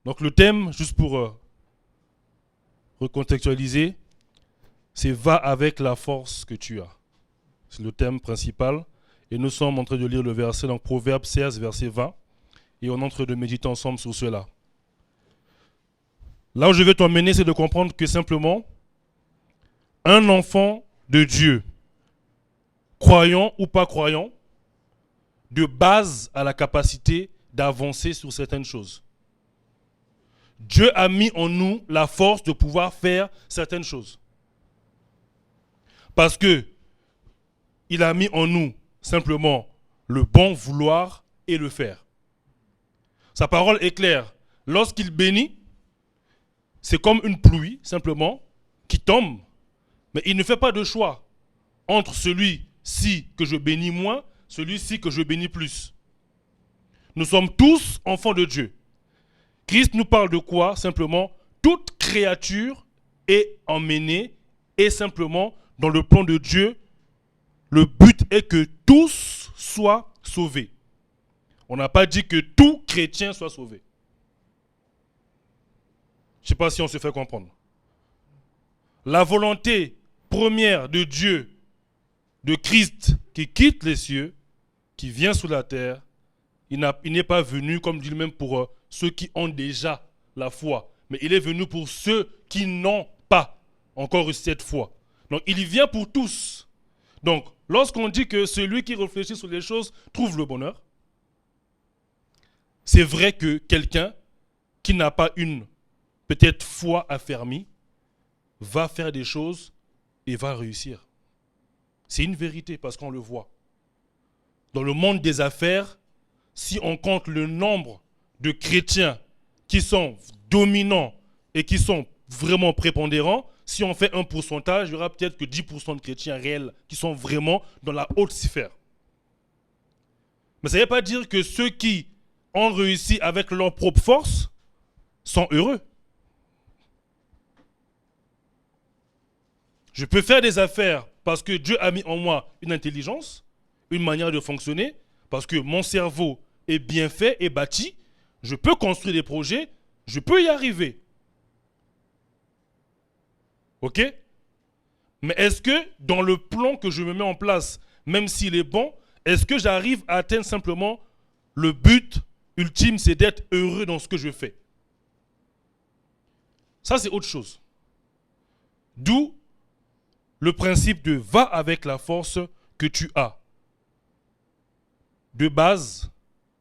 Donc le thème, juste pour recontextualiser, c'est va avec la force que tu as. C'est le thème principal. Et nous sommes en train de lire le verset, donc Proverbe 16, verset 20. Et on est en train de méditer ensemble sur cela. Là où je vais t'emmener, c'est de comprendre que simplement, un enfant de Dieu, croyant ou pas croyant, de base a la capacité d'avancer sur certaines choses. Dieu a mis en nous la force de pouvoir faire certaines choses. Parce que il a mis en nous simplement le bon vouloir et le faire. Sa parole est claire. Lorsqu'il bénit, c'est comme une pluie, simplement, qui tombe. Mais il ne fait pas de choix entre celui-ci que je bénis moins, celui-ci que je bénis plus. Nous sommes tous enfants de Dieu. Christ nous parle de quoi? Simplement, toute créature est emmenée et simplement dans le plan de Dieu, le but est que tous soient sauvés. On n'a pas dit que tout chrétien soit sauvé. Je ne sais pas si on se fait comprendre. La volonté première de Dieu, de Christ qui quitte les cieux, qui vient sur la terre, il n'est pas venu, comme dit lui-même, pour ceux qui ont déjà la foi. Mais il est venu pour ceux qui n'ont pas encore eu cette foi. Donc il vient pour tous. Donc lorsqu'on dit que celui qui réfléchit sur les choses trouve le bonheur, c'est vrai que quelqu'un qui n'a pas une peut-être foi affermie va faire des choses et va réussir. C'est une vérité parce qu'on le voit. Dans le monde des affaires, si on compte le nombre de chrétiens qui sont dominants et qui sont vraiment prépondérants, si on fait un pourcentage, il y aura peut-être que 10% de chrétiens réels qui sont vraiment dans la haute sphère. Mais ça ne veut pas dire que ceux qui ont réussi avec leur propre force sont heureux. Je peux faire des affaires parce que Dieu a mis en moi une intelligence, une manière de fonctionner, parce que mon cerveau est bien fait et bâti. Je peux construire des projets, je peux y arriver. Ok? Mais est-ce que dans le plan que je me mets en place, même s'il est bon, est-ce que j'arrive à atteindre simplement le but ultime, c'est d'être heureux dans ce que je fais? Ça, c'est autre chose. D'où le principe de va avec la force que tu as. De base,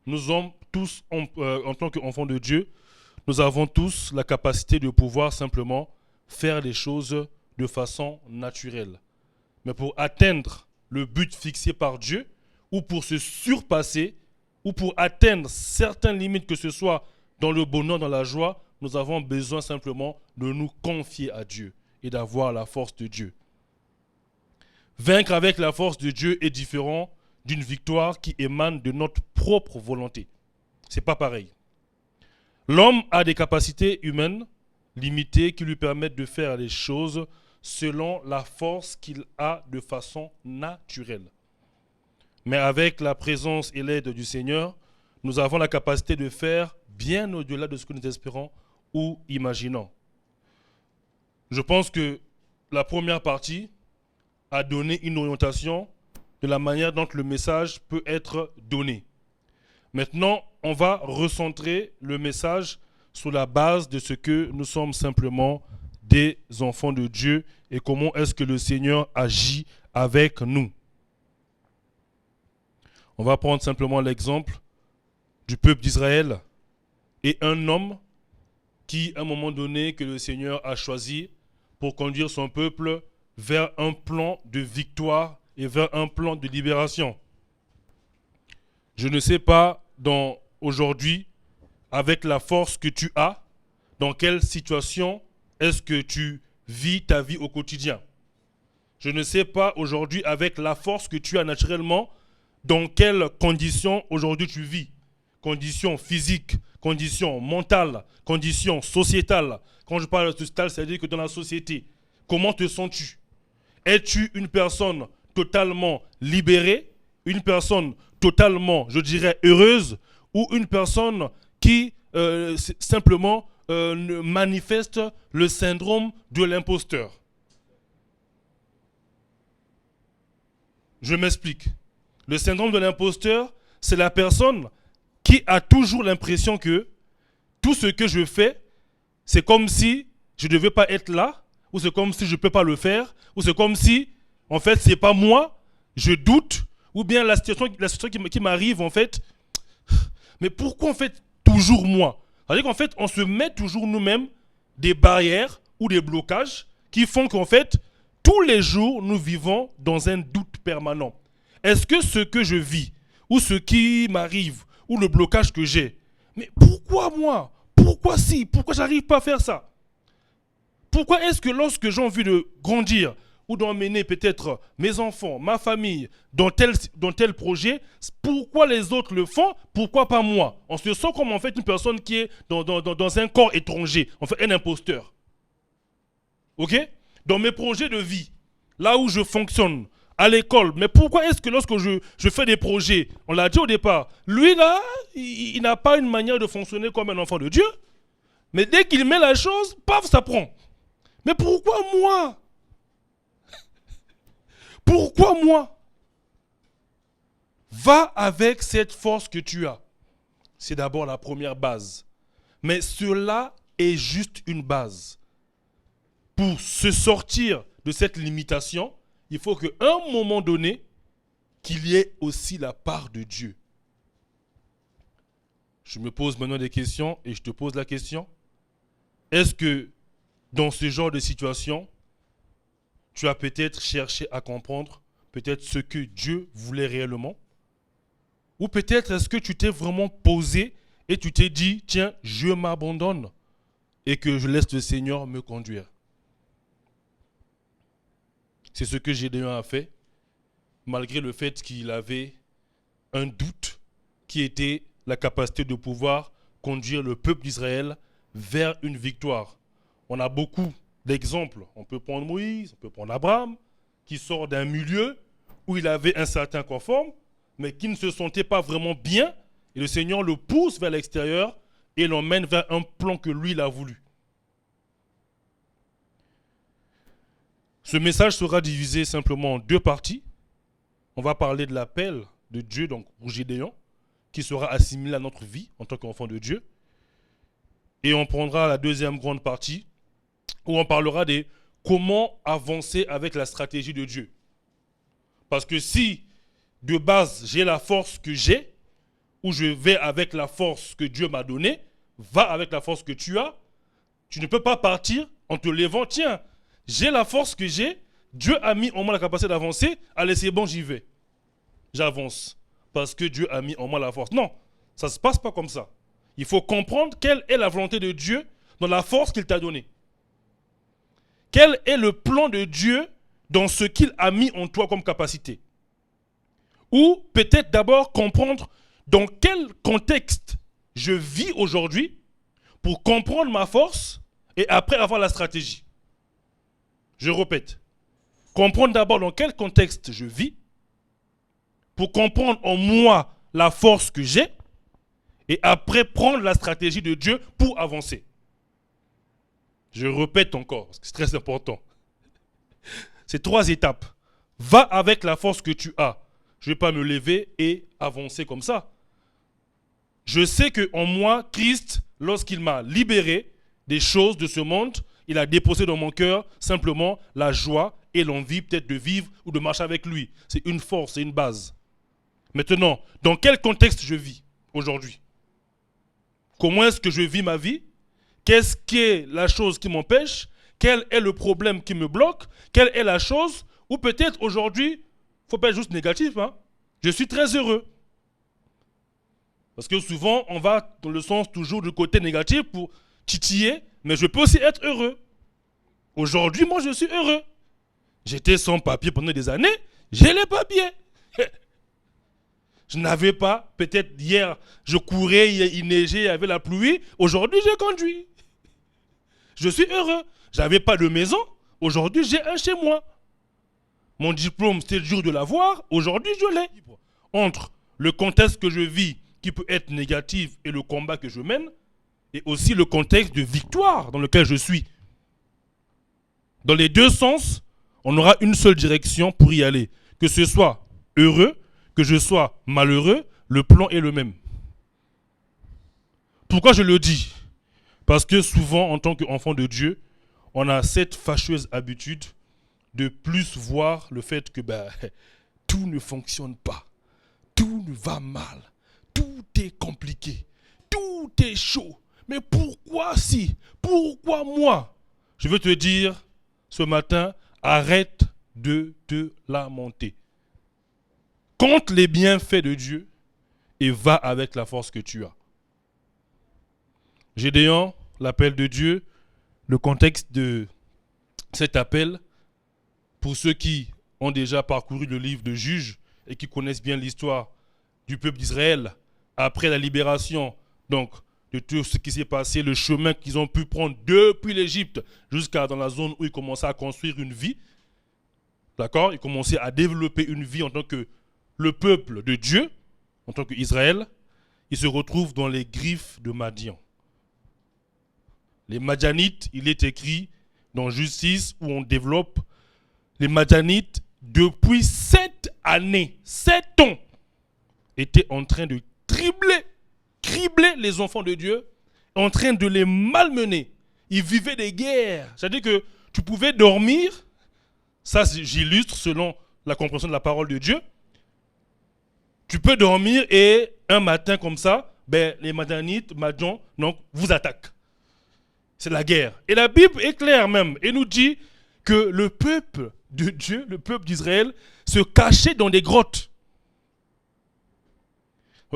nous sommes tous, en tant qu'enfants de Dieu, nous avons tous la capacité de pouvoir simplement faire les choses de façon naturelle. Mais pour atteindre le but fixé par Dieu, ou pour se surpasser, ou pour atteindre certaines limites, que ce soit dans le bonheur, dans la joie, nous avons besoin simplement de nous confier à Dieu et d'avoir la force de Dieu. Vaincre avec la force de Dieu est différent d'une victoire qui émane de notre propre volonté. C'est pas pareil. L'homme a des capacités humaines limitées qui lui permettent de faire les choses selon la force qu'il a de façon naturelle. Mais avec la présence et l'aide du Seigneur, nous avons la capacité de faire bien au-delà de ce que nous espérons ou imaginons. Je pense que la première partie a donné une orientation de la manière dont le message peut être donné. Maintenant, on va recentrer le message sur la base de ce que nous sommes simplement des enfants de Dieu et comment est-ce que le Seigneur agit avec nous. On va prendre simplement l'exemple du peuple d'Israël et un homme qui, à un moment donné, que le Seigneur a choisi pour conduire son peuple vers un plan de victoire et vers un plan de libération. Je ne sais pas aujourd'hui, avec la force que tu as, dans quelle situation est-ce que tu vis ta vie au quotidien. Je ne sais pas aujourd'hui, avec la force que tu as naturellement, dans quelles conditions aujourd'hui tu vis. Conditions physiques, conditions mentales, conditions sociétales. Quand je parle de sociétal, c'est-à-dire que dans la société, comment te sens-tu? Es-tu une personne totalement libérée, une personne totalement, je dirais, heureuse, ou une personne qui simplement manifeste le syndrome de l'imposteur. Je m'explique. Le syndrome de l'imposteur, c'est la personne qui a toujours l'impression que tout ce que je fais, c'est comme si je ne devais pas être là, ou c'est comme si je ne peux pas le faire, ou c'est comme si, en fait, c'est pas moi, je doute, ou bien la situation qui m'arrive, en fait, mais pourquoi, en fait, toujours moi? C'est-à-dire qu'en fait, on se met toujours nous-mêmes des barrières ou des blocages qui font qu'en fait, tous les jours, nous vivons dans un doute permanent. Est-ce que ce que je vis, ou ce qui m'arrive, ou le blocage que j'ai, mais pourquoi moi? Pourquoi si? Pourquoi j'arrive pas à faire ça? Pourquoi est-ce que lorsque j'ai envie de grandir ou d'emmener peut-être mes enfants, ma famille dans tel projet, pourquoi les autres le font? Pourquoi pas moi? On se sent comme en fait une personne qui est dans un corps étranger, en fait un imposteur. Ok? Dans mes projets de vie, là où je fonctionne, à l'école, mais pourquoi est-ce que lorsque je fais des projets, on l'a dit au départ, lui là, il n'a pas une manière de fonctionner comme un enfant de Dieu, mais dès qu'il met la chose, paf, ça prend. Mais pourquoi moi? Pourquoi moi? Va avec cette force que tu as. C'est d'abord la première base. Mais cela est juste une base. Pour se sortir de cette limitation, il faut qu'à un moment donné, qu'il y ait aussi la part de Dieu. Je me pose maintenant des questions et je te pose la question. Est-ce que dans ce genre de situation, tu as peut-être cherché à comprendre peut-être ce que Dieu voulait réellement? Ou peut-être est-ce que tu t'es vraiment posé et tu t'es dit, tiens, je m'abandonne et que je laisse le Seigneur me conduire? C'est ce que Gédéon a fait, malgré le fait qu'il avait un doute qui était la capacité de pouvoir conduire le peuple d'Israël vers une victoire. On a beaucoup d'exemples. On peut prendre Moïse, on peut prendre Abraham, qui sort d'un milieu où il avait un certain confort, mais qui ne se sentait pas vraiment bien. Et le Seigneur le pousse vers l'extérieur et l'emmène vers un plan que lui, il a voulu. Ce message sera divisé simplement en deux parties. On va parler de l'appel de Dieu, donc pour Gédéon, qui sera assimilé à notre vie en tant qu'enfant de Dieu. Et on prendra la deuxième grande partie, où on parlera de comment avancer avec la stratégie de Dieu. Parce que si, de base, j'ai la force que j'ai, ou je vais avec la force que Dieu m'a donnée, va avec la force que tu as, tu ne peux pas partir en te levant, tiens, j'ai la force que j'ai, Dieu a mis en moi la capacité d'avancer, allez c'est bon, j'y vais. J'avance, parce que Dieu a mis en moi la force. Non, ça ne se passe pas comme ça. Il faut comprendre quelle est la volonté de Dieu dans la force qu'il t'a donnée. Quel est le plan de Dieu dans ce qu'il a mis en toi comme capacité? Ou peut-être d'abord comprendre dans quel contexte je vis aujourd'hui pour comprendre ma force et après avoir la stratégie. Je répète, comprendre d'abord dans quel contexte je vis pour comprendre en moi la force que j'ai et après prendre la stratégie de Dieu pour avancer. Je répète encore, parce que c'est très important. C'est 3 étapes. Va avec la force que tu as. Je ne vais pas me lever et avancer comme ça. Je sais qu'en moi, Christ, lorsqu'il m'a libéré des choses de ce monde, il a déposé dans mon cœur simplement la joie et l'envie peut-être de vivre ou de marcher avec lui. C'est une force, c'est une base. Maintenant, dans quel contexte je vis aujourd'hui? Comment est-ce que je vis ma vie? Qu'est-ce qu'est la chose qui m'empêche? Quel est le problème qui me bloque? Quelle est la chose? Ou peut-être aujourd'hui, il ne faut pas être juste négatif, hein? Je suis très heureux. Parce que souvent, on va dans le sens toujours du côté négatif pour titiller, mais je peux aussi être heureux. Aujourd'hui, moi, je suis heureux. J'étais sans papier pendant des années, j'ai les papiers. Je n'avais pas, peut-être hier, je courais, il neigeait, il y avait la pluie. Aujourd'hui, j'ai conduit. Je suis heureux. Je n'avais pas de maison. Aujourd'hui, j'ai un chez moi. Mon diplôme, c'était dur de l'avoir. Aujourd'hui, je l'ai. Entre le contexte que je vis, qui peut être négatif, et le combat que je mène, et aussi le contexte de victoire dans lequel je suis. Dans les deux sens, on aura une seule direction pour y aller. Que ce soit heureux, que je sois malheureux, le plan est le même. Pourquoi je le dis? Parce que souvent, en tant qu'enfant de Dieu, on a cette fâcheuse habitude de plus voir le fait que tout ne fonctionne pas, tout va mal, tout est compliqué, tout est chaud. Mais pourquoi si? Pourquoi moi? Je veux te dire, ce matin, arrête de te lamenter. Compte les bienfaits de Dieu et va avec la force que tu as. Gédéon, l'appel de Dieu, le contexte de cet appel, pour ceux qui ont déjà parcouru le livre de Juges et qui connaissent bien l'histoire du peuple d'Israël après la libération, donc de tout ce qui s'est passé, le chemin qu'ils ont pu prendre depuis l'Égypte jusqu'à dans la zone où ils commençaient à construire une vie. D'accord? Ils commençaient à développer une vie en tant que le peuple de Dieu, en tant qu'Israël. Ils se retrouvent dans les griffes de Madian. Les Madianites, il est écrit dans Justice où on développe les Madianites depuis 7 années, 7 ans, étaient en train de cribler les enfants de Dieu, en train de les malmener. Ils vivaient des guerres. C'est-à-dire que tu pouvais dormir, ça j'illustre selon la compréhension de la parole de Dieu. Tu peux dormir et un matin comme ça, les Madianites, Madian, donc, vous attaquent. C'est la guerre. Et la Bible est claire même et nous dit que le peuple de Dieu, le peuple d'Israël, se cachait dans des grottes.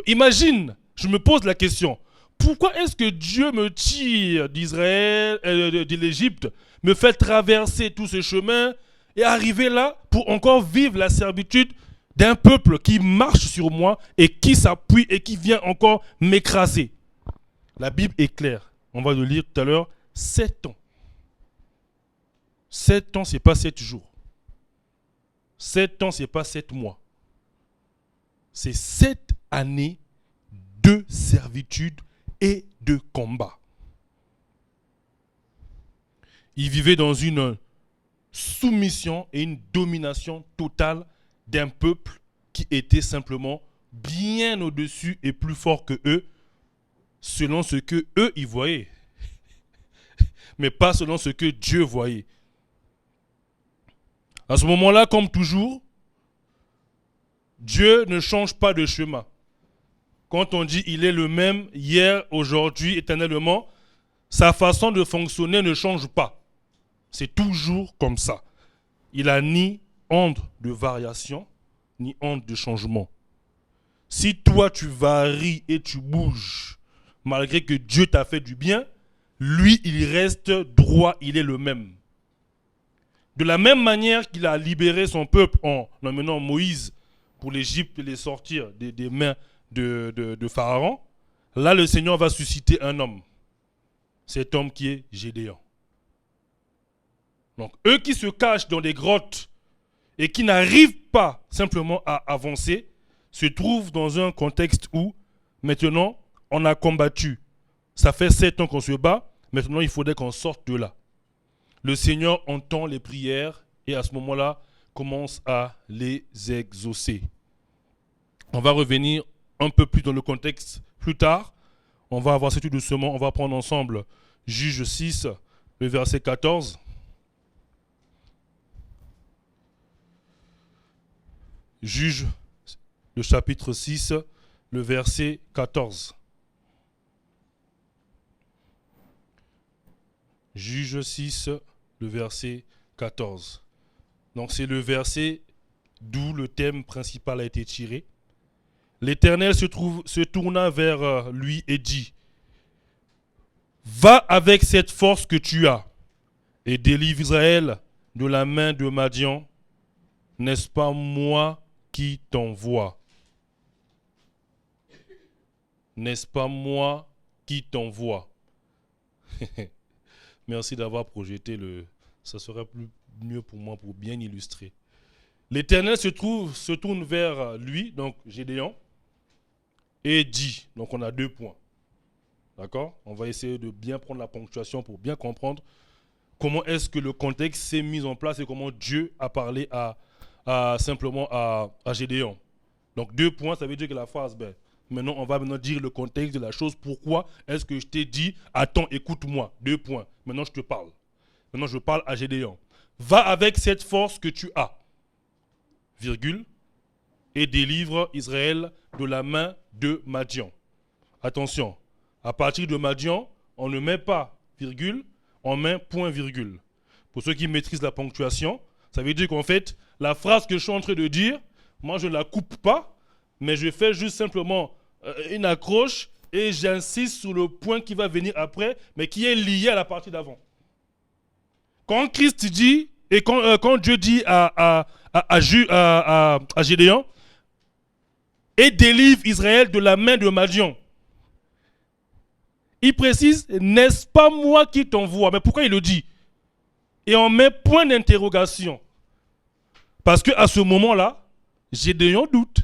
Imagine, je me pose la question, pourquoi est-ce que Dieu me tire d'Israël, de l'Égypte, me fait traverser tout ce chemin et arriver là pour encore vivre la servitude d'un peuple qui marche sur moi et qui s'appuie et qui vient encore m'écraser? La Bible est claire. On va le lire tout à l'heure. 7 ans. 7 ans, ce n'est pas 7 jours. 7 ans, ce n'est pas 7 mois. C'est 7 années de servitude et de combat. Ils vivaient dans une soumission et une domination totale d'un peuple qui était simplement bien au-dessus et plus fort que eux, selon ce que eux ils voyaient, mais pas selon ce que Dieu voyait. À ce moment-là, comme toujours, Dieu ne change pas de chemin. Quand on dit il est le même hier, aujourd'hui, éternellement, sa façon de fonctionner ne change pas. C'est toujours comme ça. Il n'a ni onde de variation, ni onde de changement. Si toi tu varies et tu bouges, malgré que Dieu t'a fait du bien, lui, il reste droit, il est le même. De la même manière qu'il a libéré son peuple en emmenant Moïse pour l'Égypte et les sortir des mains de Pharaon, là le Seigneur va susciter un homme. Cet homme qui est Gédéon. Donc eux qui se cachent dans des grottes et qui n'arrivent pas simplement à avancer, se trouvent dans un contexte où maintenant on a combattu. Ça fait 7 ans qu'on se bat, maintenant il faudrait qu'on sorte de là. Le Seigneur entend les prières et à ce moment-là commence à les exaucer. On va revenir un peu plus dans le contexte plus tard. On va avancer tout doucement. On va prendre ensemble Juge 6, le verset 14. Juge, le chapitre 6, le verset 14. Juge 6, le verset 14. Donc c'est le verset d'où le thème principal a été tiré. L'Éternel se tourna vers lui et dit: Va avec cette force que tu as et délivre Israël de la main de Madian. N'est-ce pas moi qui t'envoie? N'est-ce pas moi qui t'envoie? Merci d'avoir projeté le... Ça serait mieux pour moi pour bien illustrer. L'Éternel se tourne vers lui, donc Gédéon, et dit, donc on a 2 points. D'accord? On va essayer de bien prendre la ponctuation pour bien comprendre comment est-ce que le contexte s'est mis en place et comment Dieu a parlé simplement à Gédéon. Donc 2 points, ça veut dire que la phrase, maintenant on va dire le contexte de la chose. Pourquoi est-ce que je t'ai dit, attends, écoute-moi, 2 points. Maintenant je te parle. Maintenant je parle à Gédéon. Va avec cette force que tu as, virgule, et délivre Israël de la main de Madian. Attention, à partir de Madian, on ne met pas virgule, on met point virgule. Pour ceux qui maîtrisent la ponctuation, ça veut dire qu'en fait, la phrase que je suis en train de dire, moi je ne la coupe pas, mais je fais juste simplement une accroche et j'insiste sur le point qui va venir après, mais qui est lié à la partie d'avant. Quand Christ dit, et quand Dieu dit à Gédéon, et délivre Israël de la main de Madian, il précise, n'est-ce pas moi qui t'envoie? Mais pourquoi il le dit? Et on met point d'interrogation. Parce qu'à ce moment-là, Gédéon doute.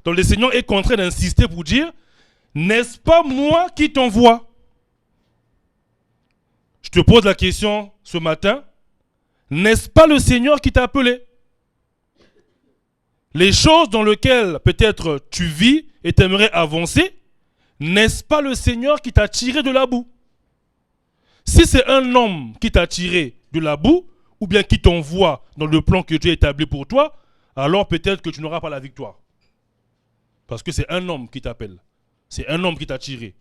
Donc le Seigneur est contraint d'insister pour dire, n'est-ce pas moi qui t'envoie? Je te pose la question ce matin, n'est-ce pas le Seigneur qui t'a appelé? Les choses dans lesquelles peut-être tu vis et tu aimerais avancer, n'est-ce pas le Seigneur qui t'a tiré de la boue? Si c'est un homme qui t'a tiré de la boue, ou bien qui t'envoie dans le plan que Dieu a établi pour toi, alors peut-être que tu n'auras pas la victoire. Parce que c'est un homme qui t'appelle. C'est un homme qui t'a tiré.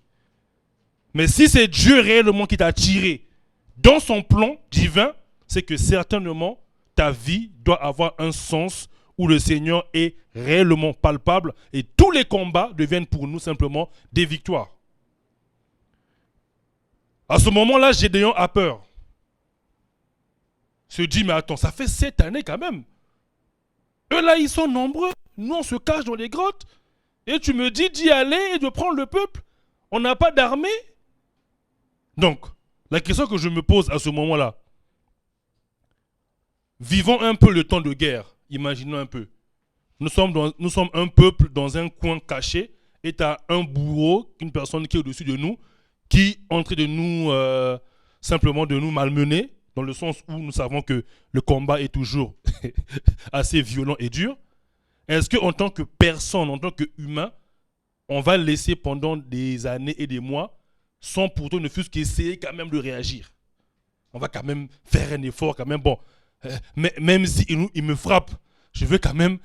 Mais si c'est Dieu réellement qui t'a tiré dans son plan divin, c'est que certainement ta vie doit avoir un sens où le Seigneur est réellement palpable et tous les combats deviennent pour nous simplement des victoires. À ce moment-là, Gédéon a peur. Se dit, mais attends, ça fait 7 années quand même. Eux là, ils sont nombreux. Nous, on se cache dans les grottes. Et tu me dis d'y aller et de prendre le peuple. On n'a pas d'armée. Donc, la question que je me pose à ce moment-là, vivons un peu le temps de guerre. Imaginons un peu. Nous sommes un peuple dans un coin caché et tu as un bourreau, une personne qui est au-dessus de nous, qui est en train de nous, simplement de nous malmener, dans le sens où nous savons que le combat est toujours assez violent et dur. Est-ce qu'en tant que personne, en tant qu'humain, on va laisser pendant des années et des mois sans pourtant ne fût-ce qu'essayer quand même de réagir? On va quand même faire un effort quand même. Bon, même s'il me frappe, je veux quand même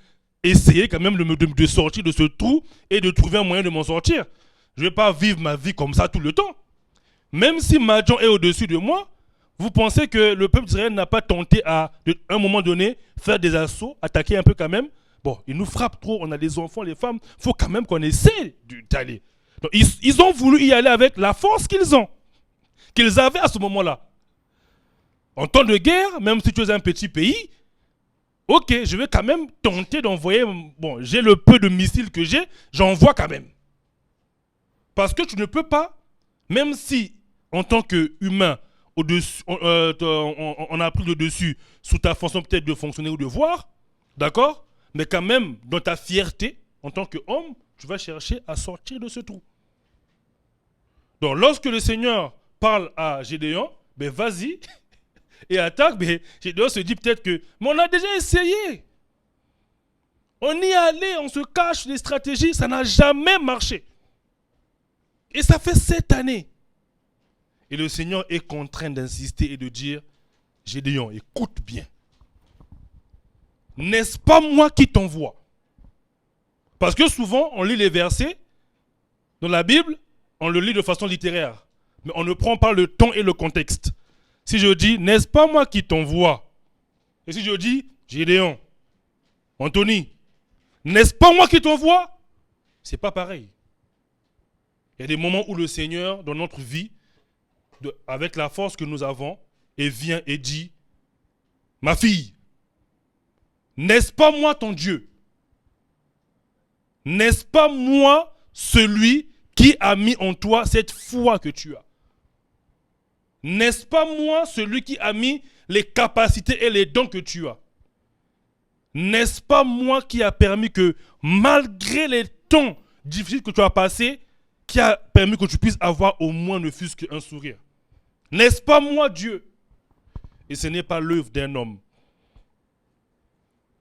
essayer quand même de sortir de ce trou et de trouver un moyen de m'en sortir. Je ne vais pas vivre ma vie comme ça tout le temps. Même si Madian est au-dessus de moi, vous pensez que le peuple d'Israël n'a pas tenté à un moment donné, faire des assauts, attaquer un peu quand même? Bon, ils nous frappent trop, on a des enfants, les femmes, il faut quand même qu'on essaie d'aller. Donc, ils ont voulu y aller avec la force qu'ils avaient à ce moment-là. En temps de guerre, même si tu es un petit pays, ok, je vais quand même tenter d'envoyer, bon, j'ai le peu de missiles que j'ai, j'envoie quand même. Parce que tu ne peux pas, même si en tant qu'humain, on a pris le dessus sous ta façon peut-être de fonctionner ou de voir, d'accord? Mais quand même, dans ta fierté, en tant qu'homme, tu vas chercher à sortir de ce trou. Donc, lorsque le Seigneur parle à Gédéon, ben vas-y et attaque. Mais Gédéon se dit peut-être que, mais on a déjà essayé. On y est allé, on se cache les stratégies, ça n'a jamais marché. Et ça fait 7 années. Et le Seigneur est contraint d'insister et de dire, Gédéon, écoute bien. N'est-ce pas moi qui t'envoie? Parce que souvent, on lit les versets dans la Bible, on le lit de façon littéraire. Mais on ne prend pas le temps et le contexte. Si je dis, n'est-ce pas moi qui t'envoie? Et si je dis, Gédéon, Anthony, n'est-ce pas moi qui t'envoie? C'est pas pareil. Il y a des moments où le Seigneur, dans notre vie, avec la force que nous avons, et vient et dit, ma fille, n'est-ce pas moi ton Dieu? N'est-ce pas moi celui qui a mis en toi cette foi que tu as? N'est-ce pas moi celui qui a mis les capacités et les dons que tu as? N'est-ce pas moi qui a permis que malgré les temps difficiles que tu as passés, qui a permis que tu puisses avoir au moins ne fût-ce qu'un sourire. N'est-ce pas moi, Dieu? Et ce n'est pas l'œuvre d'un homme.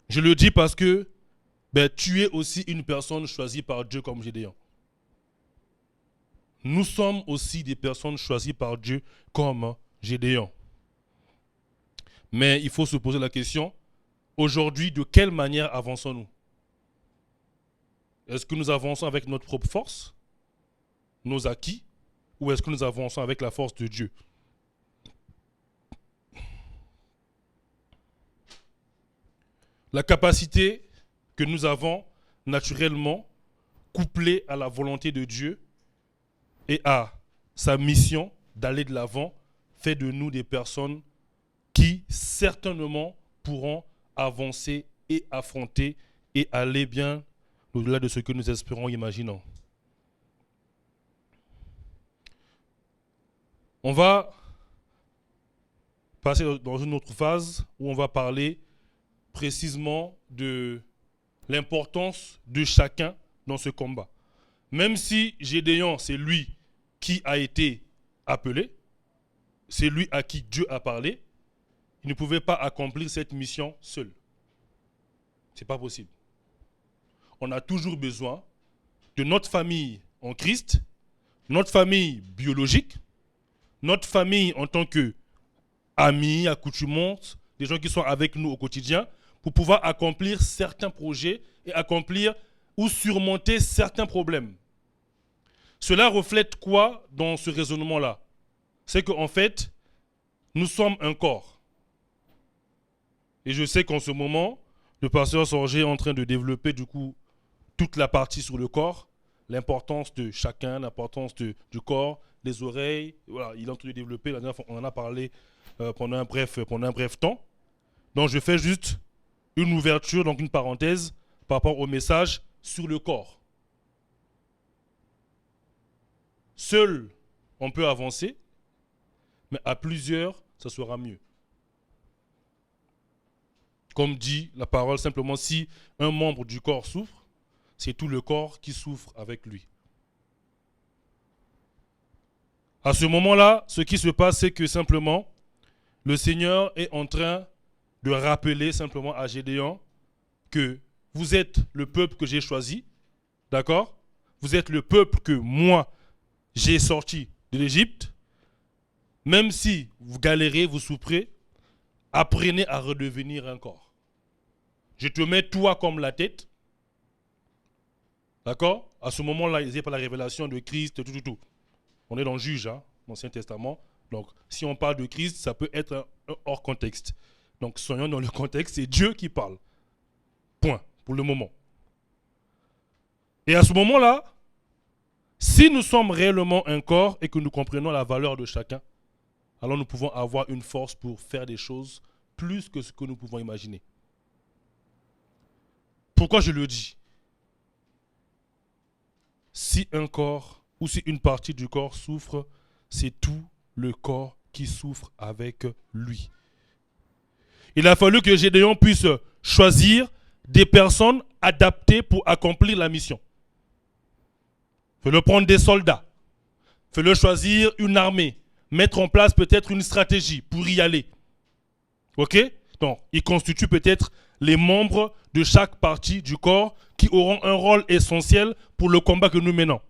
Je le dis parce que tu es aussi une personne choisie par Dieu comme Gédéon. Nous sommes aussi des personnes choisies par Dieu comme Gédéon. Mais il faut se poser la question, aujourd'hui, de quelle manière avançons-nous? Est-ce que nous avançons avec notre propre force, nos acquis, ou est-ce que nous avançons avec la force de Dieu? La capacité que nous avons naturellement, couplée à la volonté de Dieu et à sa mission d'aller de l'avant, fait de nous des personnes qui certainement pourront avancer et affronter et aller bien au-delà de ce que nous espérons, imaginons. On va passer dans une autre phase où on va parler précisément de l'importance de chacun dans ce combat. Même si Gédéon, c'est lui qui a été appelé, c'est lui à qui Dieu a parlé, il ne pouvait pas accomplir cette mission seul. Ce n'est pas possible. On a toujours besoin de notre famille en Christ, notre famille biologique, notre famille en tant qu'amis, accoutumantes, des gens qui sont avec nous au quotidien, pour pouvoir accomplir certains projets et accomplir ou surmonter certains problèmes. Cela reflète quoi dans ce raisonnement-là? C'est qu'en fait, nous sommes un corps. Et je sais qu'en ce moment, le pasteur Sorgé est en train de développer du coup toute la partie sur le corps, l'importance de chacun, l'importance du corps, des oreilles. Voilà, il est en train de développer, la dernière fois, on en a parlé pendant un bref temps. Donc je fais juste une ouverture, donc une parenthèse par rapport au message sur le corps. Seul, on peut avancer, mais à plusieurs, ça sera mieux. Comme dit la parole, simplement, si un membre du corps souffre, c'est tout le corps qui souffre avec lui. À ce moment-là, ce qui se passe, c'est que simplement, le Seigneur est en train de rappeler simplement à Gédéon que vous êtes le peuple que j'ai choisi, d'accord? Vous êtes le peuple que moi, j'ai sorti de l'Égypte. Même si vous galérez, vous souffrez, apprenez à redevenir un corps. Je te mets toi comme la tête. D'accord? À ce moment-là, il n'y a pas la révélation de Christ, tout. On est dans le Juge, hein, l'Ancien Testament. Donc, si on parle de Christ, ça peut être un hors contexte. Donc, soyons dans le contexte, c'est Dieu qui parle. Point, pour le moment. Et à ce moment-là, si nous sommes réellement un corps et que nous comprenons la valeur de chacun, alors nous pouvons avoir une force pour faire des choses plus que ce que nous pouvons imaginer. Pourquoi je le dis? Si un corps ou si une partie du corps souffre, c'est tout le corps qui souffre avec lui. Il a fallu que Gédéon puisse choisir des personnes adaptées pour accomplir la mission. Fais-le prendre des soldats. Fais-le choisir une armée. Mettre en place peut-être une stratégie pour y aller. Ok? Donc, il constitue peut-être les membres de chaque partie du corps qui auront un rôle essentiel pour le combat que nous menons.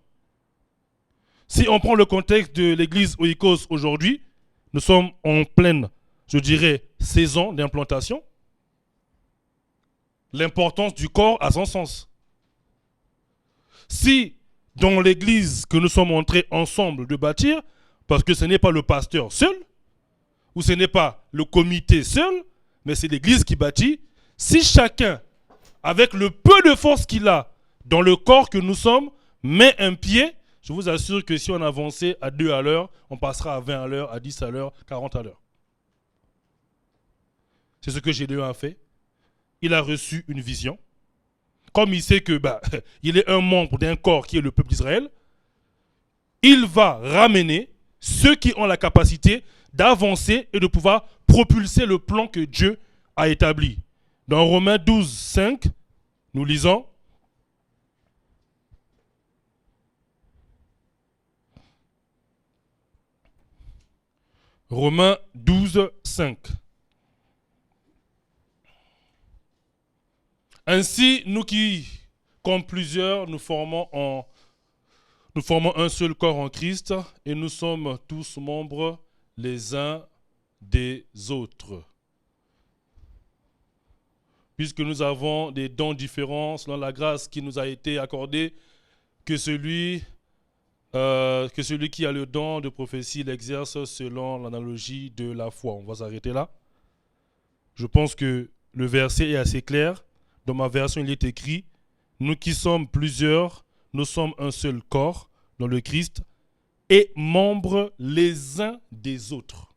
Si on prend le contexte de l'église Oikos aujourd'hui, nous sommes en pleine, je dirais, saison d'implantation. L'importance du corps a son sens. Si dans l'église que nous sommes entrés ensemble de bâtir, parce que ce n'est pas le pasteur seul, ou ce n'est pas le comité seul, mais c'est l'église qui bâtit, si chacun, avec le peu de force qu'il a dans le corps que nous sommes, met un pied, je vous assure que si on avançait à 2 à l'heure, on passera à 20 à l'heure, à 10 à l'heure, 40 à l'heure. C'est ce que Gédéon a fait. Il a reçu une vision. Comme il sait que il est un membre d'un corps qui est le peuple d'Israël, il va ramener ceux qui ont la capacité d'avancer et de pouvoir propulser le plan que Dieu a établi. Dans Romains 12, 5, nous lisons: Romains 12, 5. Ainsi, nous qui, comme plusieurs, nous formons un seul corps en Christ et nous sommes tous membres les uns des autres. Puisque nous avons des dons différents selon la grâce qui nous a été accordée, que celui qui a le don de prophétie l'exerce selon l'analogie de la foi. On va s'arrêter là. Je pense que le verset est assez clair. Dans ma version, il est écrit « Nous qui sommes plusieurs, nous sommes un seul corps dans le Christ et membres les uns des autres.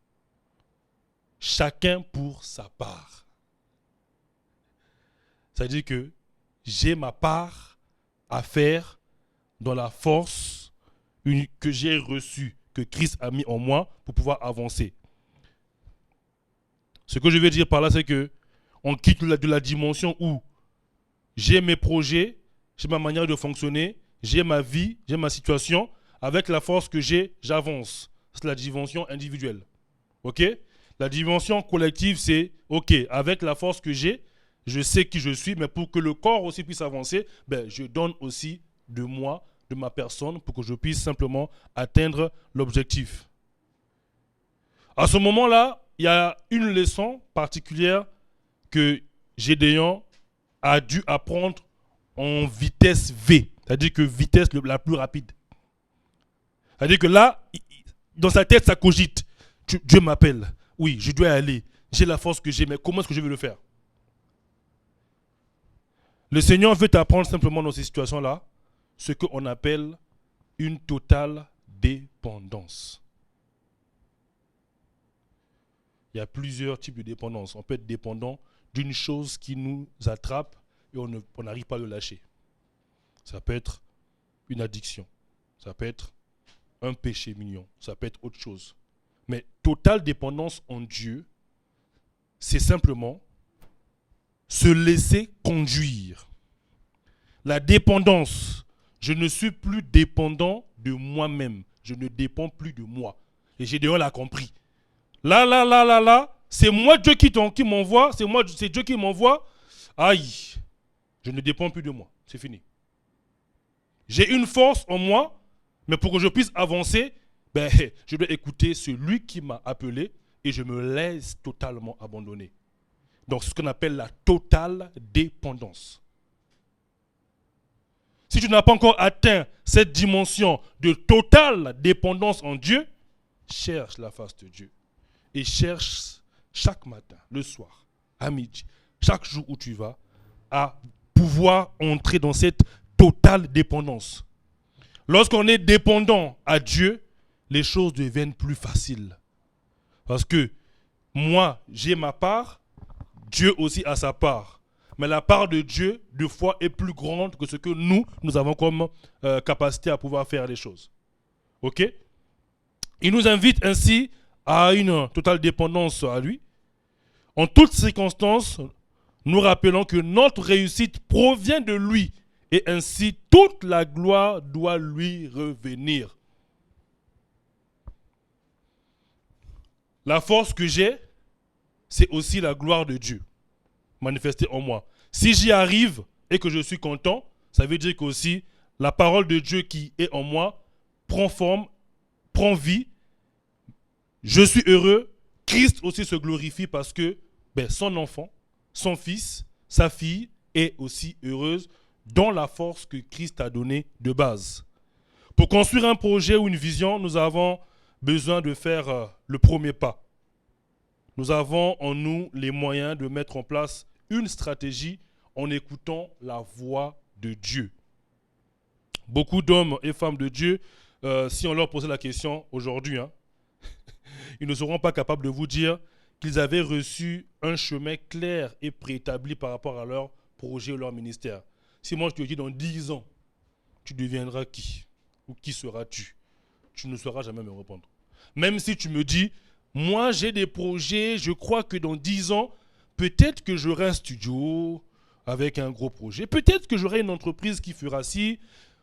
Chacun pour sa part. » Ça veut dire que j'ai ma part à faire dans la force que j'ai reçue, que Christ a mis en moi pour pouvoir avancer. Ce que je veux dire par là, c'est que on quitte de la dimension où j'ai mes projets, j'ai ma manière de fonctionner, j'ai ma vie, j'ai ma situation. Avec la force que j'ai, j'avance. C'est la dimension individuelle. Ok? La dimension collective, c'est ok, avec la force que j'ai, je sais qui je suis, mais pour que le corps aussi puisse avancer, je donne aussi de moi, de ma personne, pour que je puisse simplement atteindre l'objectif. À ce moment-là, il y a une leçon particulière que Gédéon a dû apprendre en vitesse V, c'est-à-dire que vitesse la plus rapide. C'est-à-dire que là, dans sa tête, ça cogite. Dieu m'appelle. Oui, je dois y aller. J'ai la force que j'ai, mais comment est-ce que je vais le faire? Le Seigneur veut t'apprendre simplement dans ces situations-là ce qu'on appelle une totale dépendance. Il y a plusieurs types de dépendance. On peut être dépendant d'une chose qui nous attrape et on n'arrive pas à le lâcher. Ça peut être une addiction. Ça peut être un péché mignon. Ça peut être autre chose. Mais totale dépendance en Dieu, c'est simplement se laisser conduire. La dépendance, je ne suis plus dépendant de moi-même. Je ne dépends plus de moi. Et Gédéon l'a compris. Là, c'est moi Dieu qui m'envoie, c'est Dieu qui m'envoie. Aïe, je ne dépends plus de moi. C'est fini. J'ai une force en moi, mais pour que je puisse avancer, je dois écouter celui qui m'a appelé et je me laisse totalement abandonner. Donc, c'est ce qu'on appelle la totale dépendance. Si tu n'as pas encore atteint cette dimension de totale dépendance en Dieu, cherche la face de Dieu. Et cherche chaque matin, le soir, à midi, chaque jour où tu vas, à pouvoir entrer dans cette totale dépendance. Lorsqu'on est dépendant à Dieu, les choses deviennent plus faciles. Parce que moi, j'ai ma part, Dieu aussi a sa part. Mais la part de Dieu, deux fois, est plus grande que ce que nous avons comme capacité à pouvoir faire les choses. Ok? Il nous invite ainsi à une totale dépendance à lui. En toutes circonstances, nous rappelons que notre réussite provient de lui et ainsi toute la gloire doit lui revenir. La force que j'ai, c'est aussi la gloire de Dieu manifestée en moi. Si j'y arrive et que je suis content, ça veut dire qu'aussi la parole de Dieu qui est en moi prend forme, prend vie. Je suis heureux. Christ aussi se glorifie parce que son enfant, son fils, sa fille est aussi heureuse dans la force que Christ a donnée de base. Pour construire un projet ou une vision, nous avons besoin de faire le premier pas. Nous avons en nous les moyens de mettre en place une stratégie en écoutant la voix de Dieu. Beaucoup d'hommes et femmes de Dieu, si on leur posait la question aujourd'hui, ils ne seront pas capables de vous dire qu'ils avaient reçu un chemin clair et préétabli par rapport à leur projet ou leur ministère. Si moi je te dis dans 10 ans, tu deviendras qui? Ou qui seras-tu? Tu ne sauras jamais me répondre. Même si tu me dis, moi j'ai des projets, je crois que dans 10 ans, peut-être que j'aurai un studio avec un gros projet. Peut-être que j'aurai une entreprise qui fera ci.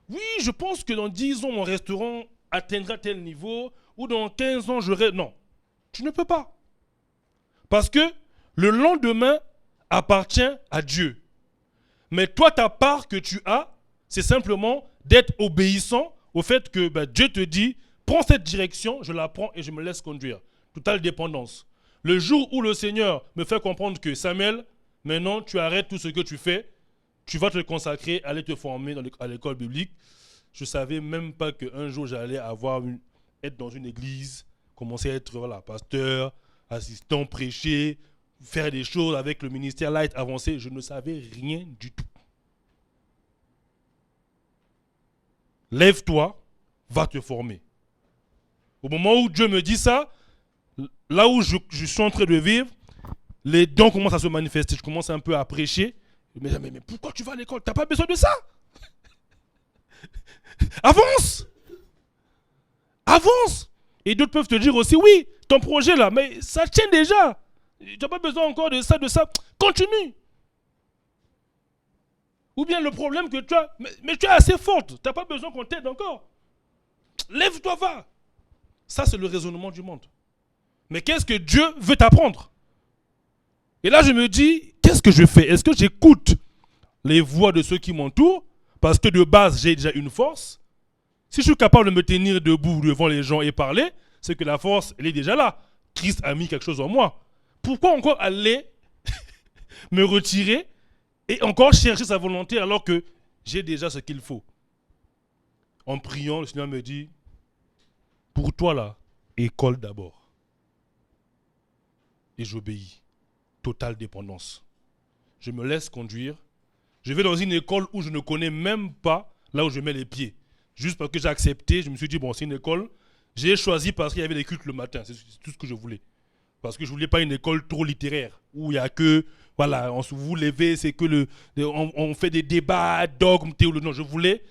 Oui, je pense que dans 10 ans, mon restaurant atteindra tel niveau. Ou dans 15 ans, j'aurai... Non. Tu ne peux pas. Parce que le lendemain appartient à Dieu. Mais toi, ta part que tu as, c'est simplement d'être obéissant au fait que Dieu te dit, prends cette direction, je la prends et je me laisse conduire. Totale dépendance. Le jour où le Seigneur me fait comprendre que Samuel, maintenant tu arrêtes tout ce que tu fais, tu vas te consacrer, aller te former à l'école biblique. Je ne savais même pas qu'un jour j'allais être dans une église, commencer à être pasteur, assistant, prêcher, faire des choses avec le ministère Light avancé. Je ne savais rien du tout. Lève-toi, va te former. Au moment où Dieu me dit ça, là où je suis en train de vivre, les dons commencent à se manifester. Je commence un peu à prêcher. Mais pourquoi tu vas à l'école? Tu n'as pas besoin de ça. Avance. Avance. Et d'autres peuvent te dire aussi, oui, ton projet là, mais ça tient déjà. Tu n'as pas besoin encore de ça. Continue. Ou bien le problème que tu as, mais tu es assez forte. Tu n'as pas besoin qu'on t'aide encore. Lève-toi, va. Ça, c'est le raisonnement du monde. Mais qu'est-ce que Dieu veut t'apprendre? Et là, je me dis, qu'est-ce que je fais? Est-ce que j'écoute les voix de ceux qui m'entourent? Parce que de base, j'ai déjà une force. Si je suis capable de me tenir debout devant les gens et parler, c'est que la force, elle est déjà là. Christ a mis quelque chose en moi. Pourquoi encore aller me retirer et encore chercher sa volonté alors que j'ai déjà ce qu'il faut? En priant, le Seigneur me dit, pour toi là, école d'abord. Et j'obéis. Totale dépendance. Je me laisse conduire. Je vais dans une école où je ne connais même pas là où je mets les pieds. Juste parce que j'ai accepté, je me suis dit, bon, c'est une école. J'ai choisi parce qu'il y avait des cultes le matin. C'est tout ce que je voulais. Parce que je ne voulais pas une école trop littéraire, où il n'y a que, voilà, vous levez, c'est que on fait des débats, dogmes, théologie. Non, je voulais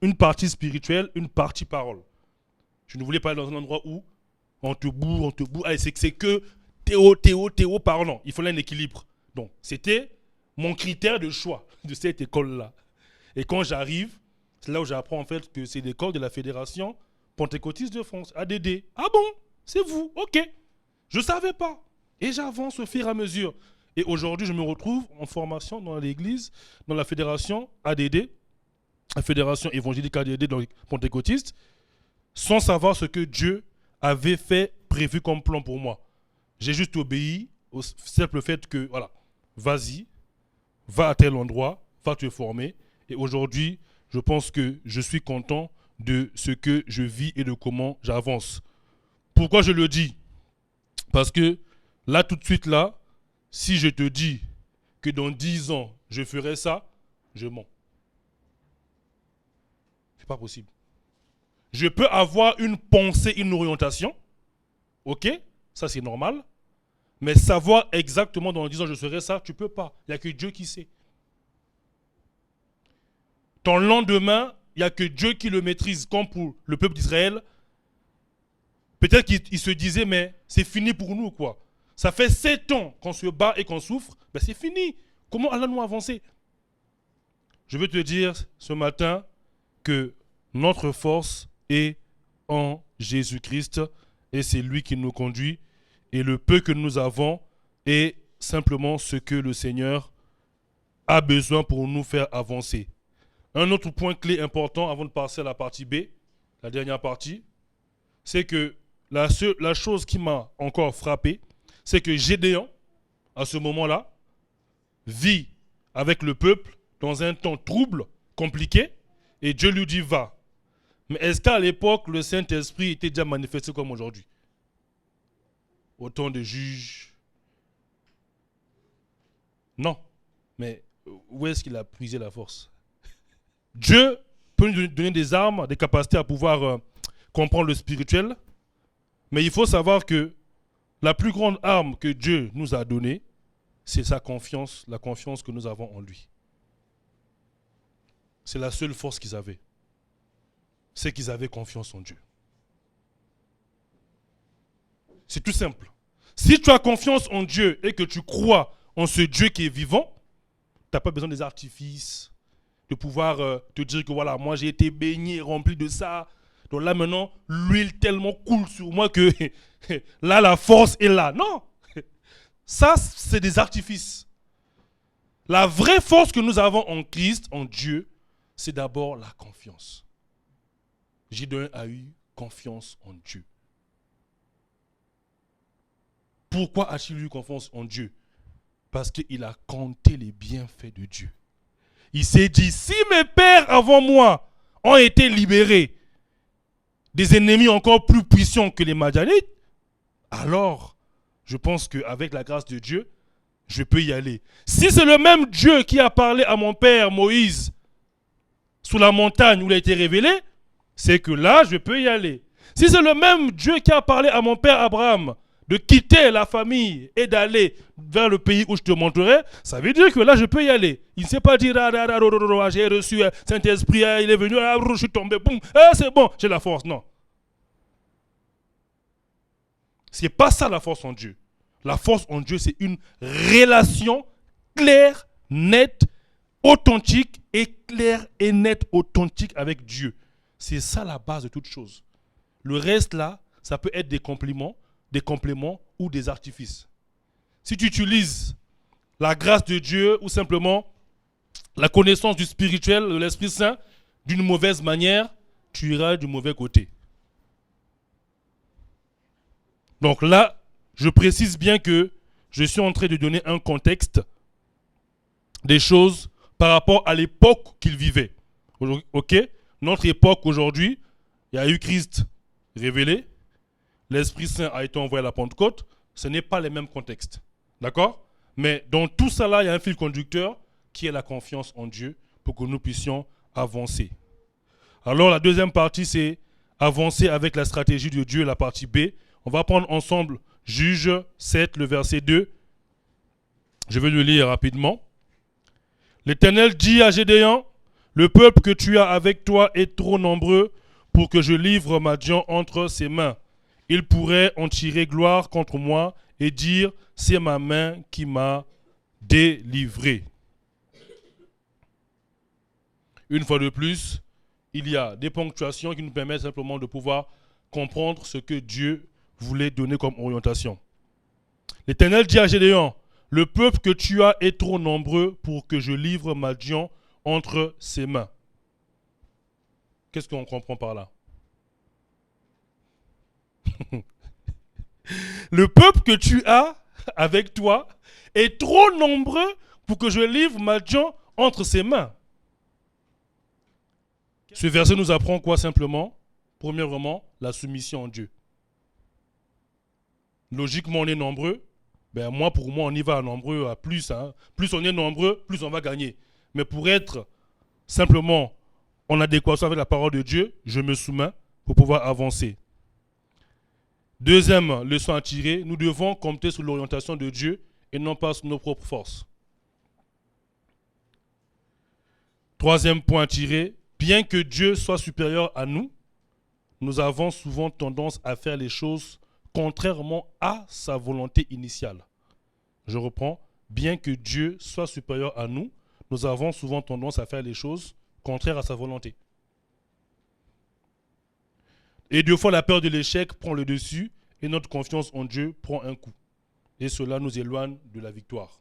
une partie spirituelle, une partie parole. Je ne voulais pas aller dans un endroit où on te bourre. Allez, c'est que théo, parlant. Il fallait un équilibre. Donc, c'était mon critère de choix de cette école-là. Et quand j'arrive, c'est là où j'apprends en fait que c'est l'école de la Fédération Pentecôtiste de France, ADD. Ah bon? C'est vous? Ok. Je ne savais pas. Et j'avance au fur et à mesure. Et aujourd'hui, je me retrouve en formation dans l'église, dans la Fédération ADD, la Fédération évangélique ADD dans les pentecôtistes, sans savoir ce que Dieu avait fait, prévu comme plan pour moi. J'ai juste obéi au simple fait que, voilà, vas-y, va à tel endroit, va te former. Et aujourd'hui, je pense que je suis content de ce que je vis et de comment j'avance. Pourquoi je le dis? Parce que là, tout de suite, là, si je te dis que dans 10 ans, je ferai ça, je mens. C'est pas possible. Je peux avoir une pensée, une orientation. Ok, ça c'est normal. Mais savoir exactement dans 10 ans je serai ça, tu peux pas. Il n'y a que Dieu qui sait. Ton lendemain, il n'y a que Dieu qui le maîtrise. Comme pour le peuple d'Israël, peut-être qu'il se disait, mais c'est fini pour nous, quoi. Ça fait 7 ans qu'on se bat et qu'on souffre, ben c'est fini. Comment allons-nous avancer? Je veux te dire ce matin que notre force est en Jésus-Christ et c'est lui qui nous conduit. Et le peu que nous avons est simplement ce que le Seigneur a besoin pour nous faire avancer. Un autre point clé important avant de passer à la partie B, la dernière partie, c'est que la chose qui m'a encore frappé, c'est que Gédéon, à ce moment-là, vit avec le peuple dans un temps trouble, compliqué, et Dieu lui dit va. Mais est-ce qu'à l'époque, le Saint-Esprit était déjà manifesté comme aujourd'hui? Autant de juges? Non. Mais où est-ce qu'il a puisé la force? Dieu peut nous donner des armes, des capacités à pouvoir comprendre le spirituel, mais il faut savoir que la plus grande arme que Dieu nous a donnée, c'est sa confiance, la confiance que nous avons en lui. C'est la seule force qu'ils avaient. C'est qu'ils avaient confiance en Dieu. C'est tout simple. Si tu as confiance en Dieu et que tu crois en ce Dieu qui est vivant, tu n'as pas besoin des artifices, de pouvoir te dire que voilà, moi j'ai été baigné, rempli de ça. Donc là maintenant, l'huile tellement coule sur moi que là la force est là. Non, ça c'est des artifices. La vraie force que nous avons en Christ, en Dieu, c'est d'abord la confiance. Gédéon a eu confiance en Dieu. Pourquoi a-t-il eu confiance en Dieu? Parce qu'il a compté les bienfaits de Dieu. Il s'est dit, si mes pères avant moi ont été libérés des ennemis encore plus puissants que les Madianites, alors je pense qu'avec la grâce de Dieu, je peux y aller. Si c'est le même Dieu qui a parlé à mon père Moïse sous la montagne où il a été révélé, c'est que là, je peux y aller. Si c'est le même Dieu qui a parlé à mon père Abraham de quitter la famille et d'aller vers le pays où je te montrerai, ça veut dire que là, je peux y aller. Il ne s'est pas dit, j'ai reçu Saint-Esprit, il est venu, je suis tombé, boum, c'est bon, j'ai la force. Non. Ce n'est pas ça la force en Dieu. La force en Dieu, c'est une relation claire, nette, authentique et claire et nette, authentique avec Dieu. C'est ça la base de toute chose. Le reste là, ça peut être des compléments ou des artifices. Si tu utilises la grâce de Dieu ou simplement la connaissance du spirituel, de l'Esprit Saint, d'une mauvaise manière, tu iras du mauvais côté. Donc là, je précise bien que je suis en train de donner un contexte des choses par rapport à l'époque qu'il vivait. Ok? Notre époque aujourd'hui, il y a eu Christ révélé, l'Esprit Saint a été envoyé à la Pentecôte, ce n'est pas les mêmes contextes. D'accord? Mais dans tout ça là, il y a un fil conducteur qui est la confiance en Dieu pour que nous puissions avancer. Alors la deuxième partie, c'est avancer avec la stratégie de Dieu, la partie B. On va prendre ensemble Juge 7, le verset 2. Je vais le lire rapidement. L'Éternel dit à Gédéon, le peuple que tu as avec toi est trop nombreux pour que je livre Madian entre ses mains. Il pourrait en tirer gloire contre moi et dire, c'est ma main qui m'a délivré. Une fois de plus, il y a des ponctuations qui nous permettent simplement de pouvoir comprendre ce que Dieu voulait donner comme orientation. L'Éternel dit à Gédéon, le peuple que tu as est trop nombreux pour que je livre Madian entre ses mains. Qu'est-ce qu'on comprend par là? Le peuple que tu as avec toi est trop nombreux pour que je livre Madian entre ses mains. Ce verset nous apprend quoi simplement? Premièrement, la soumission en Dieu. Logiquement, on est nombreux. Ben pour moi, on y va nombreux à plus. Hein. Plus on est nombreux, plus on va gagner. Mais pour être simplement en adéquation avec la parole de Dieu, je me soumets pour pouvoir avancer. Deuxième leçon à tirer, nous devons compter sur l'orientation de Dieu et non pas sur nos propres forces. Troisième point à tirer, bien que Dieu soit supérieur à nous, nous avons souvent tendance à faire les choses contrairement à sa volonté initiale. Je reprends, bien que Dieu soit supérieur à nous, nous avons souvent tendance à faire les choses contraires à sa volonté. Et deux fois, la peur de l'échec prend le dessus et notre confiance en Dieu prend un coup. Et cela nous éloigne de la victoire.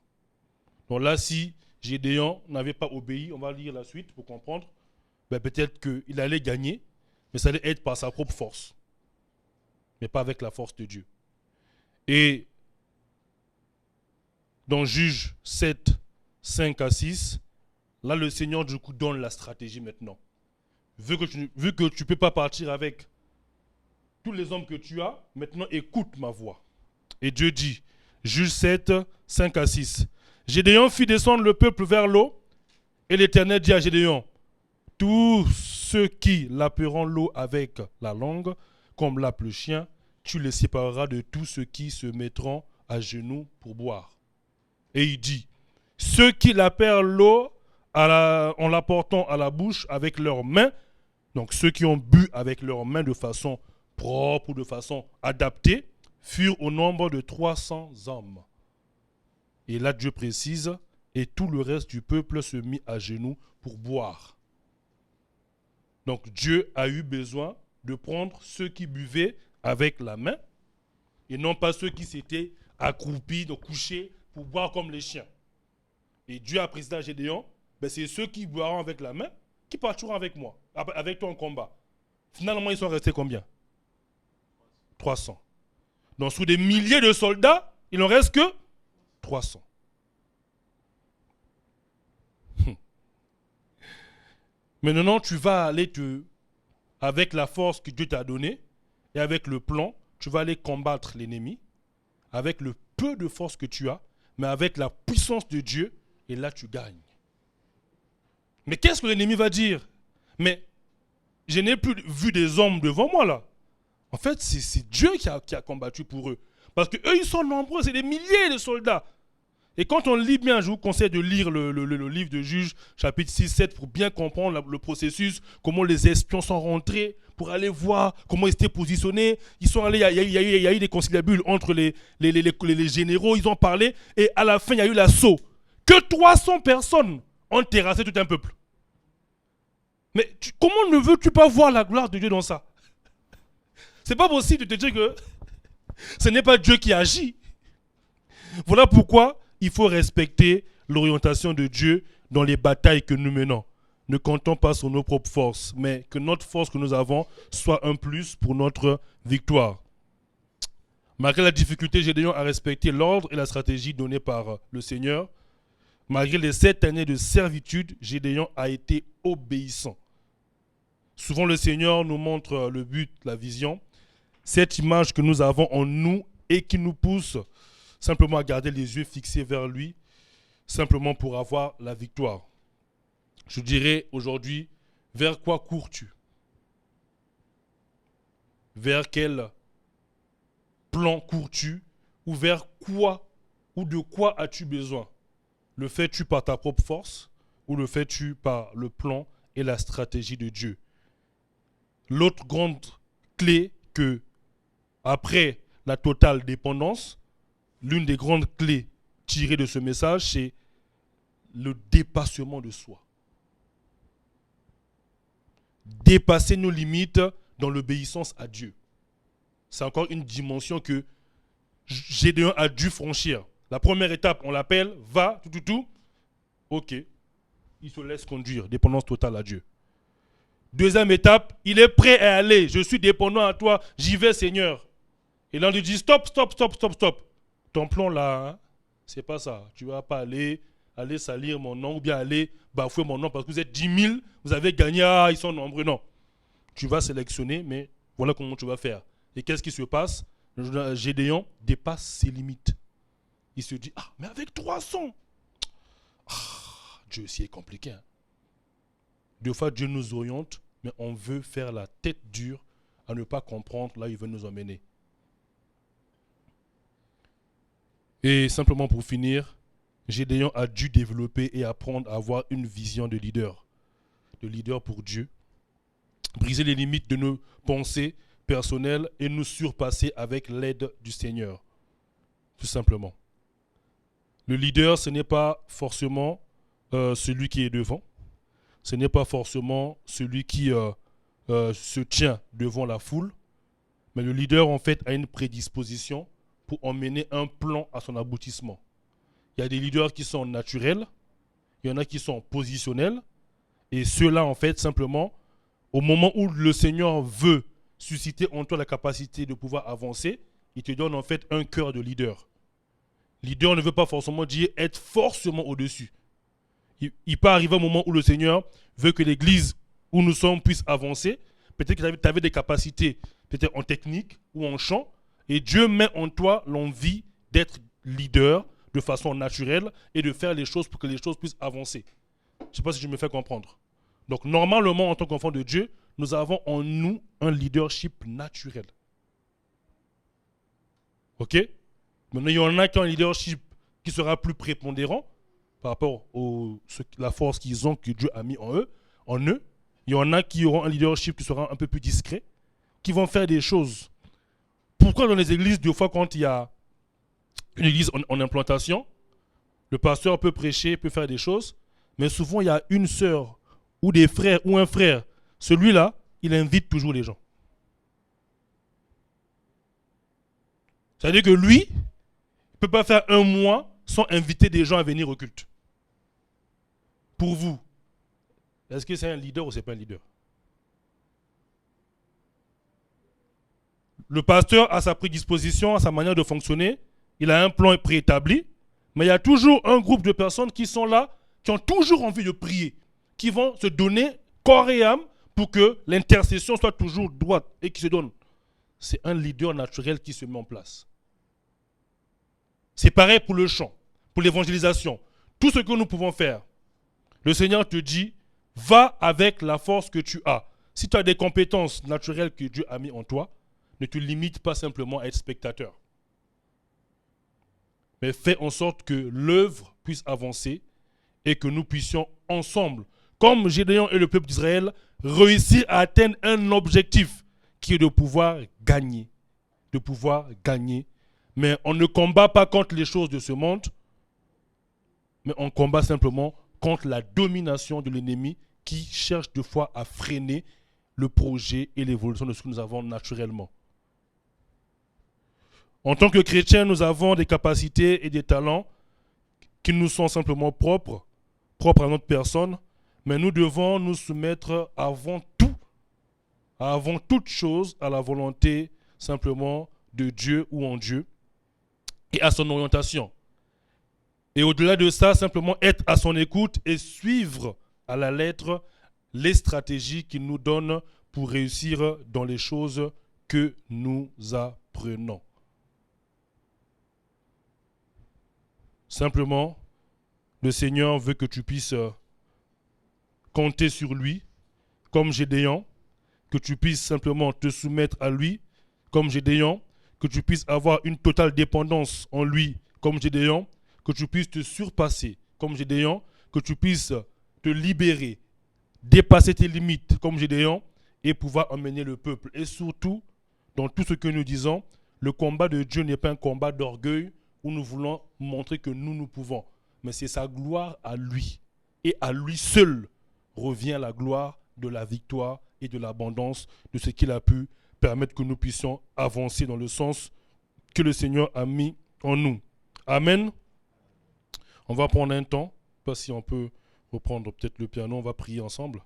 Donc là, si Gédéon n'avait pas obéi, on va lire la suite pour comprendre, ben peut-être qu'il allait gagner, mais ça allait être par sa propre force, mais pas avec la force de Dieu. Et dans Juge 7, 5 à 6, là le Seigneur du coup donne la stratégie maintenant. Vu que tu ne peux pas partir avec tous les hommes que tu as, maintenant écoute ma voix. Et Dieu dit, Juge 7, 5 à 6, Gédéon fit descendre le peuple vers l'eau, et l'Éternel dit à Gédéon, tous ceux qui laperont l'eau avec la langue, comme lappe le chien, tu les sépareras de tous ceux qui se mettront à genoux pour boire. Et il dit, ceux qui lapèrent l'eau en la portant à la bouche avec leurs mains, donc ceux qui ont bu avec leurs mains de façon propre ou de façon adaptée, furent au nombre de 300 hommes. Et là Dieu précise, et tout le reste du peuple se mit à genoux pour boire. Donc Dieu a eu besoin de prendre ceux qui buvaient avec la main et non pas ceux qui s'étaient accroupis, de coucher pour boire comme les chiens. Et Dieu a précisé à Gédéon, ben c'est ceux qui boiront avec la main qui partiront avec moi, avec toi en combat. Finalement, ils sont restés combien? 300. Donc, sous des milliers de soldats, il n'en reste que 300. Maintenant, tu vas aller avec la force que Dieu t'a donnée et avec le plan, tu vas aller combattre l'ennemi avec le peu de force que tu as, mais avec la puissance de Dieu, et là, tu gagnes. Mais qu'est-ce que l'ennemi va dire? Mais je n'ai plus vu des hommes devant moi, là. En fait, c'est Dieu qui a combattu pour eux. Parce qu'eux, ils sont nombreux, c'est des milliers de soldats. Et quand on lit bien, je vous conseille de lire le livre de Juges, chapitre 6-7, pour bien comprendre le processus, comment les espions sont rentrés, pour aller voir comment ils étaient positionnés. Ils sont allés, il y a eu des conciliabules entre les généraux, ils ont parlé, et à la fin, il y a eu l'assaut. Que 300 personnes ont terrassé tout un peuple. Mais comment ne veux-tu pas voir la gloire de Dieu dans ça? C'est pas possible de te dire que ce n'est pas Dieu qui agit. Voilà pourquoi il faut respecter l'orientation de Dieu dans les batailles que nous menons. Ne comptons pas sur nos propres forces, mais que notre force que nous avons soit un plus pour notre victoire. Malgré la difficulté, Gédéon a respecté l'ordre et la stratégie donnée par le Seigneur. Malgré les 7 années de servitude, Gédéon a été obéissant. Souvent, le Seigneur nous montre le but, la vision, cette image que nous avons en nous et qui nous pousse simplement à garder les yeux fixés vers lui, simplement pour avoir la victoire. Je dirais aujourd'hui, vers quoi cours-tu? Vers quel plan cours-tu? Ou vers quoi ou de quoi as-tu besoin? Le fais-tu par ta propre force ou le fais-tu par le plan et la stratégie de Dieu? L'autre grande clé que, après la totale dépendance, l'une des grandes clés tirées de ce message, c'est le dépassement de soi. Dépasser nos limites dans l'obéissance à Dieu. C'est encore une dimension que Gédéon a dû franchir. La première étape, on l'appelle, va, tout. Ok, il se laisse conduire, dépendance totale à Dieu. Deuxième étape, il est prêt à aller. Je suis dépendant à toi, j'y vais Seigneur. Et là on lui dit stop. Ton plan là, hein, c'est pas ça. Tu ne vas pas aller salir mon nom ou bien aller bafouer mon nom parce que vous êtes 10 000, vous avez gagné, ils sont nombreux. Non. Tu vas sélectionner, mais voilà comment tu vas faire. Et qu'est-ce qui se passe? Gédéon dépasse ses limites. Il se dit, mais avec 300, Dieu aussi est compliqué. Hein. Deux fois, Dieu nous oriente, mais on veut faire la tête dure à ne pas comprendre là où il veut nous emmener. Et simplement pour finir, Gédéon a dû développer et apprendre à avoir une vision de leader pour Dieu, briser les limites de nos pensées personnelles et nous surpasser avec l'aide du Seigneur, tout simplement. Le leader, ce n'est pas forcément celui qui est devant, ce n'est pas forcément celui qui se tient devant la foule, mais le leader, en fait, a une prédisposition pour emmener un plan à son aboutissement. Il y a des leaders qui sont naturels, il y en a qui sont positionnels, et ceux-là, en fait, simplement, au moment où le Seigneur veut susciter en toi la capacité de pouvoir avancer, il te donne en fait un cœur de leader. Leader ne veut pas forcément dire être forcément au-dessus. Il peut arriver un moment où le Seigneur veut que l'église où nous sommes puisse avancer. Peut-être que tu avais des capacités, peut-être en technique ou en chant, et Dieu met en toi l'envie d'être leader de façon naturelle et de faire les choses pour que les choses puissent avancer. Je ne sais pas si je me fais comprendre. Donc normalement, en tant qu'enfant de Dieu, nous avons en nous un leadership naturel. Ok? Maintenant, il y en a qui ont un leadership qui sera plus prépondérant par rapport à la force qu'ils ont, que Dieu a mis en eux. Il y en a qui auront un leadership qui sera un peu plus discret, qui vont faire des choses. Pourquoi dans les églises, des fois, quand il y a une église en implantation, le pasteur peut prêcher, peut faire des choses, mais souvent, il y a une sœur ou des frères ou un frère. Celui-là, il invite toujours les gens. C'est-à-dire que lui, il ne peut pas faire un mois sans inviter des gens à venir au culte. Pour vous, est-ce que c'est un leader ou c'est pas un leader? Le pasteur a sa prédisposition, a sa manière de fonctionner, il a un plan préétabli, mais il y a toujours un groupe de personnes qui sont là, qui ont toujours envie de prier, qui vont se donner corps et âme pour que l'intercession soit toujours droite et qui se donne. C'est un leader naturel qui se met en place. C'est pareil pour le chant, pour l'évangélisation. Tout ce que nous pouvons faire, le Seigneur te dit, va avec la force que tu as. Si tu as des compétences naturelles que Dieu a mis en toi, ne te limite pas simplement à être spectateur. Mais fais en sorte que l'œuvre puisse avancer et que nous puissions ensemble, comme Gédéon et le peuple d'Israël, réussir à atteindre un objectif qui est de pouvoir gagner. De pouvoir gagner. Mais on ne combat pas contre les choses de ce monde, mais on combat simplement contre la domination de l'ennemi qui cherche deux fois à freiner le projet et l'évolution de ce que nous avons naturellement. En tant que chrétiens, nous avons des capacités et des talents qui nous sont simplement propres à notre personne, mais nous devons nous soumettre avant toute chose, à la volonté simplement de Dieu ou en Dieu et à son orientation. Et au-delà de ça, simplement être à son écoute et suivre à la lettre les stratégies qu'il nous donne pour réussir dans les choses que nous apprenons. Simplement, le Seigneur veut que tu puisses compter sur lui, comme Gédéon, que tu puisses simplement te soumettre à lui, comme Gédéon, que tu puisses avoir une totale dépendance en lui, comme Gédéon, que tu puisses te surpasser, comme Gédéon, que tu puisses te libérer, dépasser tes limites, comme Gédéon, et pouvoir emmener le peuple. Et surtout, dans tout ce que nous disons, le combat de Dieu n'est pas un combat d'orgueil où nous voulons montrer que nous pouvons, mais c'est sa gloire à lui. Et à lui seul revient la gloire de la victoire et de l'abondance de ce qu'il a pu permettre que nous puissions avancer dans le sens que le Seigneur a mis en nous. Amen. On va prendre un temps, je ne sais pas si on peut reprendre peut-être le piano, on va prier ensemble.